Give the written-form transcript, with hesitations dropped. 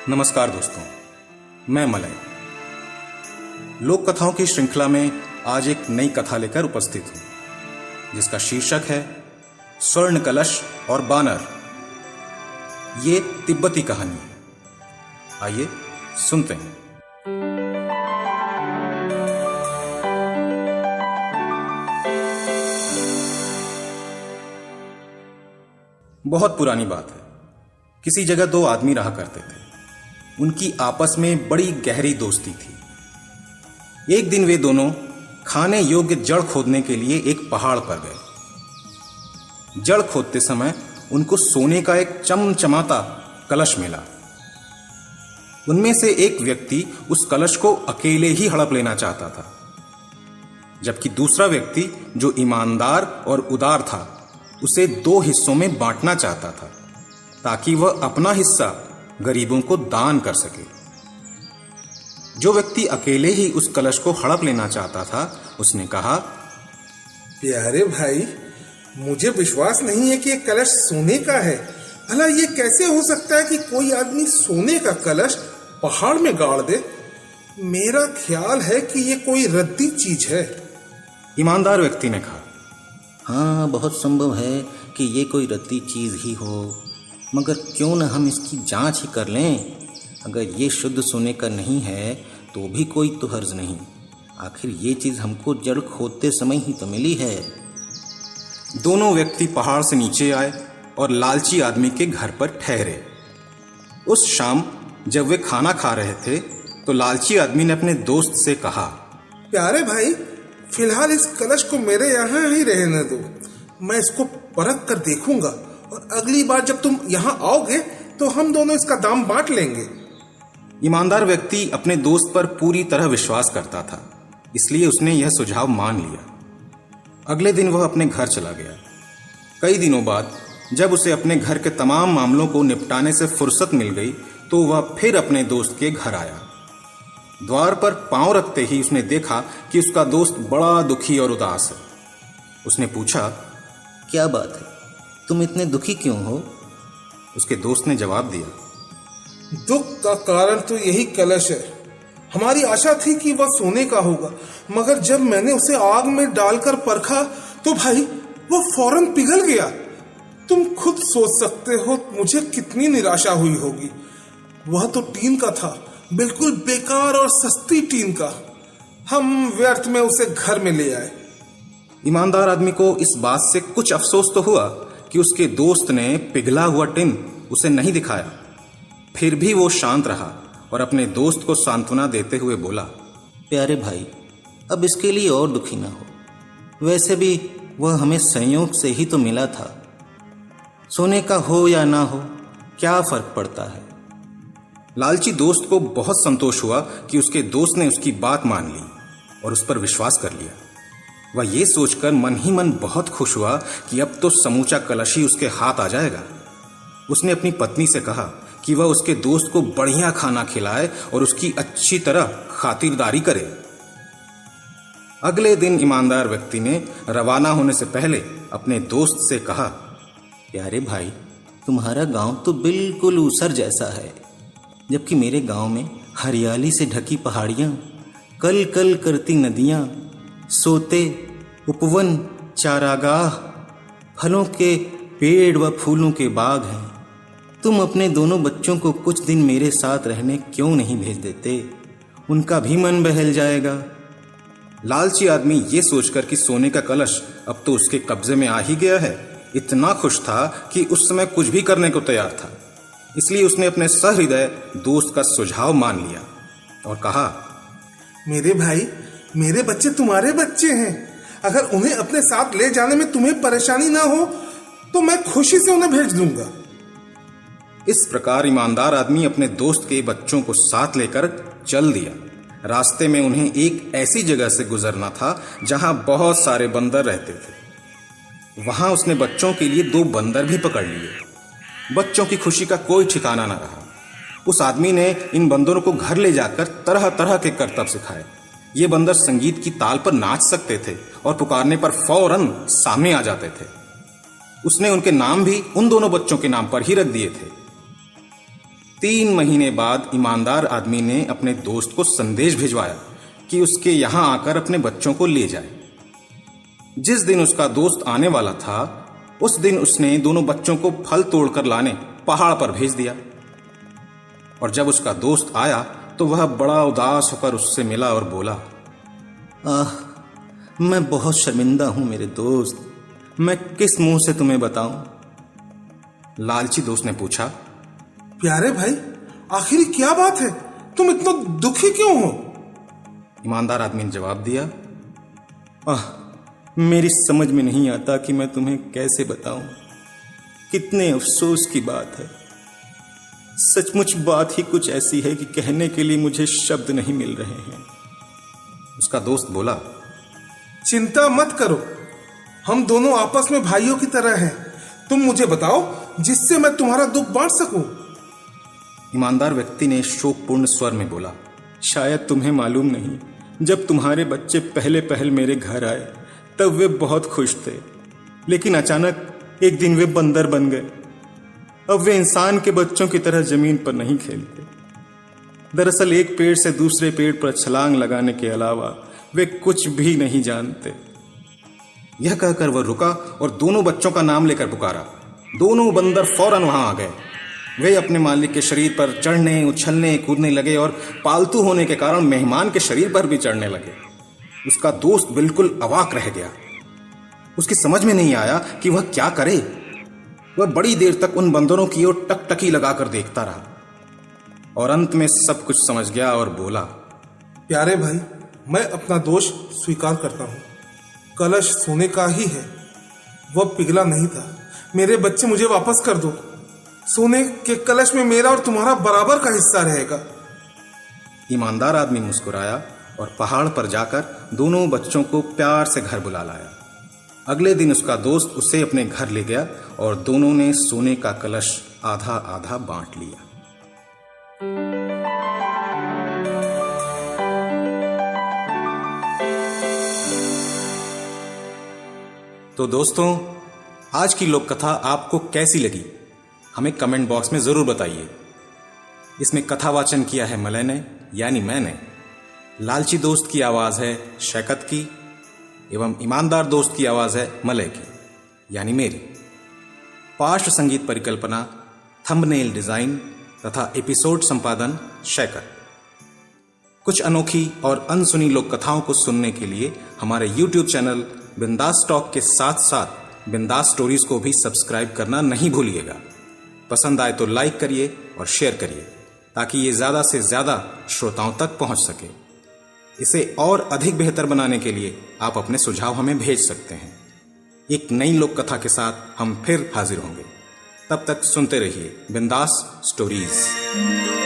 नमस्कार दोस्तों, मैं मलय लोक कथाओं की श्रृंखला में आज एक नई कथा लेकर उपस्थित हूं जिसका शीर्षक है स्वर्ण कलश और बानर। ये तिब्बती कहानी है। आइए सुनते हैं। बहुत पुरानी बात है। किसी जगह दो आदमी रहा करते थे। उनकी आपस में बड़ी गहरी दोस्ती थी। एक दिन वे दोनों खाने योग्य जड़ खोदने के लिए एक पहाड़ पर गए। जड़ खोदते समय उनको सोने का एक चमचमाता कलश मिला। उनमें से एक व्यक्ति उस कलश को अकेले ही हड़प लेना चाहता था, जबकि दूसरा व्यक्ति जो ईमानदार और उदार था उसे दो हिस्सों में बांटना चाहता था ताकि वह अपना हिस्सा गरीबों को दान कर सके। जो व्यक्ति अकेले ही उस कलश को हड़प लेना चाहता था उसने कहा, प्यारे भाई, मुझे विश्वास नहीं है कि ये कलश सोने का है। भला ये कैसे हो सकता है कि कोई आदमी सोने का कलश पहाड़ में गाड़ दे? मेरा ख्याल है कि ये कोई रद्दी चीज है। ईमानदार व्यक्ति ने कहा, हाँ, बहुत संभव है कि ये कोई रद्दी चीज ही हो, मगर क्यों न हम इसकी जांच ही कर लें। अगर ये शुद्ध सोने का नहीं है तो भी कोई तो हर्ज नहीं। आखिर ये चीज हमको जड़ खोदते समय ही तो मिली है। दोनों व्यक्ति पहाड़ से नीचे आए और लालची आदमी के घर पर ठहरे। उस शाम जब वे खाना खा रहे थे तो लालची आदमी ने अपने दोस्त से कहा, प्यारे भाई, फिलहाल इस कलश को मेरे यहाँ ही रहने दो। मैं इसको परख कर देखूंगा और अगली बार जब तुम यहाँ आओगे तो हम दोनों इसका दाम बांट लेंगे। ईमानदार व्यक्ति अपने दोस्त पर पूरी तरह विश्वास करता था, इसलिए उसने यह सुझाव मान लिया। अगले दिन वह अपने घर चला गया। कई दिनों बाद जब उसे अपने घर के तमाम मामलों को निपटाने से फुर्सत मिल गई तो वह फिर अपने दोस्त के घर आया। द्वार पर पांव रखते ही उसने देखा कि उसका दोस्त बड़ा दुखी और उदास है। उसने पूछा, क्या बात है, तुम इतने दुखी क्यों हो? उसके दोस्त ने जवाब दिया, दुख का कारण तो यही कलश है। हमारी आशा थी कि वह सोने का होगा, मगर जब मैंने उसे आग में डालकर परखा तो भाई वो फौरन पिघल गया। तुम खुद सोच सकते हो मुझे कितनी निराशा हुई होगी। वह तो टीन का था, बिल्कुल बेकार और सस्ती टीन का। हम व्यर्थ में उसे घर में ले आए। ईमानदार आदमी को इस बात से कुछ अफसोस तो हुआ कि उसके दोस्त ने पिघला हुआ टिन उसे नहीं दिखाया। फिर भी वो शांत रहा और अपने दोस्त को सांत्वना देते हुए बोला, प्यारे भाई, अब इसके लिए और दुखी ना हो। वैसे भी वह हमें संयोग से ही तो मिला था। सोने का हो या ना हो, क्या फर्क पड़ता है। लालची दोस्त को बहुत संतोष हुआ कि उसके दोस्त ने उसकी बात मान ली और उस पर विश्वास कर लिया। वह ये सोचकर मन ही मन बहुत खुश हुआ कि अब तो समूचा कलश ही उसके हाथ आ जाएगा। उसने अपनी पत्नी से कहा कि वह उसके दोस्त को बढ़िया खाना खिलाए और उसकी अच्छी तरह खातिरदारी करे। अगले दिन ईमानदार व्यक्ति ने रवाना होने से पहले अपने दोस्त से कहा, प्यारे भाई, तुम्हारा गांव तो बिल्कुल ऊसर जैसा है, जबकि मेरे गांव में हरियाली से ढकी पहाड़ियां, कल कल करती नदियां, सोते, उपवन, चारागाह, फलों के पेड़ व फूलों के बाग हैं। तुम अपने दोनों बच्चों को कुछ दिन मेरे साथ रहने क्यों नहीं भेज देते? उनका भी मन बहल जाएगा। लालची आदमी ये सोचकर कि सोने का कलश अब तो उसके कब्जे में आ ही गया है, इतना खुश था कि उस समय कुछ भी करने को तैयार था। इसलिए उसने अपने सहृदय दोस्त का सुझाव मान लिया और कहा, मेरे भाई, मेरे बच्चे तुम्हारे बच्चे हैं। अगर उन्हें अपने साथ ले जाने में तुम्हें परेशानी ना हो तो मैं खुशी से उन्हें भेज दूंगा। इस प्रकार ईमानदार आदमी अपने दोस्त के बच्चों को साथ लेकर चल दिया। रास्ते में उन्हें एक ऐसी जगह से गुजरना था जहां बहुत सारे बंदर रहते थे। वहां उसने बच्चों के लिए 2 बंदर भी पकड़ लिए। बच्चों की खुशी का कोई ठिकाना न रहा। उस आदमी ने इन बंदरों को घर ले जाकर तरह तरह के करतब सिखाए। ये बंदर संगीत की ताल पर नाच सकते थे और पुकारने पर फौरन सामने आ जाते थे। उसने उनके नाम भी उन दोनों बच्चों के नाम पर ही रख दिए थे। 3 महीने बाद ईमानदार आदमी ने अपने दोस्त को संदेश भिजवाया कि उसके यहां आकर अपने बच्चों को ले जाए। जिस दिन उसका दोस्त आने वाला था उस दिन उसने दोनों बच्चों को फल तोड़कर लाने पहाड़ पर भेज दिया। और जब उसका दोस्त आया तो वह बड़ा उदास होकर उससे मिला और बोला, आह, मैं बहुत शर्मिंदा हूं मेरे दोस्त, मैं किस मुंह से तुम्हें बताऊं। लालची दोस्त ने पूछा, प्यारे भाई, आखिर क्या बात है, तुम इतना दुखी क्यों हो? ईमानदार आदमी ने जवाब दिया, मेरी समझ में नहीं आता कि मैं तुम्हें कैसे बताऊं। कितने अफसोस की बात है। सचमुच बात ही कुछ ऐसी है कि कहने के लिए मुझे शब्द नहीं मिल रहे हैं। उसका दोस्त बोला, चिंता मत करो, हम दोनों आपस में भाइयों की तरह हैं। तुम मुझे बताओ जिससे मैं तुम्हारा दुख बांट सकूं। ईमानदार व्यक्ति ने शोकपूर्ण स्वर में बोला, शायद तुम्हें मालूम नहीं, जब तुम्हारे बच्चे पहले पहल मेरे घर आए तब वे बहुत खुश थे, लेकिन अचानक एक दिन वे बंदर बन गए। अब वे इंसान के बच्चों की तरह जमीन पर नहीं खेलते। दरअसल एक पेड़ से दूसरे पेड़ पर छलांग लगाने के अलावा वे कुछ भी नहीं जानते। यह कहकर वह रुका और दोनों बच्चों का नाम लेकर पुकारा। दोनों बंदर फौरन वहां आ गए। वे अपने मालिक के शरीर पर चढ़ने, उछलने, कूदने लगे और पालतू होने के कारण मेहमान के शरीर पर भी चढ़ने लगे। उसका दोस्त बिल्कुल अवाक रह गया। उसकी समझ में नहीं आया कि वह क्या करे। वह बड़ी देर तक उन बंदरों की ओर टकटकी लगाकर देखता रहा और अंत में सब कुछ समझ गया और बोला, प्यारे भाई, मैं अपना दोष स्वीकार करता हूँ। कलश सोने का ही है, वह पिघला नहीं था। मेरे बच्चे मुझे वापस कर दो। सोने के कलश में मेरा और तुम्हारा बराबर का हिस्सा रहेगा। ईमानदार आदमी मुस्कुराया और पहाड़ पर जाकर दोनों बच्चों को प्यार से घर बुला लाया। अगले दिन उसका दोस्त उसे अपने घर ले गया और दोनों ने सोने का कलश आधा आधा बांट लिया। तो दोस्तों, आज की लोक कथा आपको कैसी लगी हमें कमेंट बॉक्स में जरूर बताइए। इसमें कथा वाचन किया है मलय ने, यानी मैंने। लालची दोस्त की आवाज है शैकत की एवं ईमानदार दोस्त की आवाज है मलय की, यानी मेरी। पार्श्व संगीत परिकल्पना, थंबनेल डिजाइन तथा एपिसोड संपादन शैकत। कुछ अनोखी और अनसुनी लोक कथाओं को सुनने के लिए हमारे YouTube चैनल बिंदास टॉक के साथ साथ बिंदास स्टोरीज को भी सब्सक्राइब करना नहीं भूलिएगा। पसंद आए तो लाइक करिए और शेयर करिए ताकि ये ज्यादा से ज्यादा श्रोताओं तक पहुंच सके। इसे और अधिक बेहतर बनाने के लिए आप अपने सुझाव हमें भेज सकते हैं। एक नई लोक कथा के साथ हम फिर हाजिर होंगे। तब तक सुनते रहिए बिंदास स्टोरीज।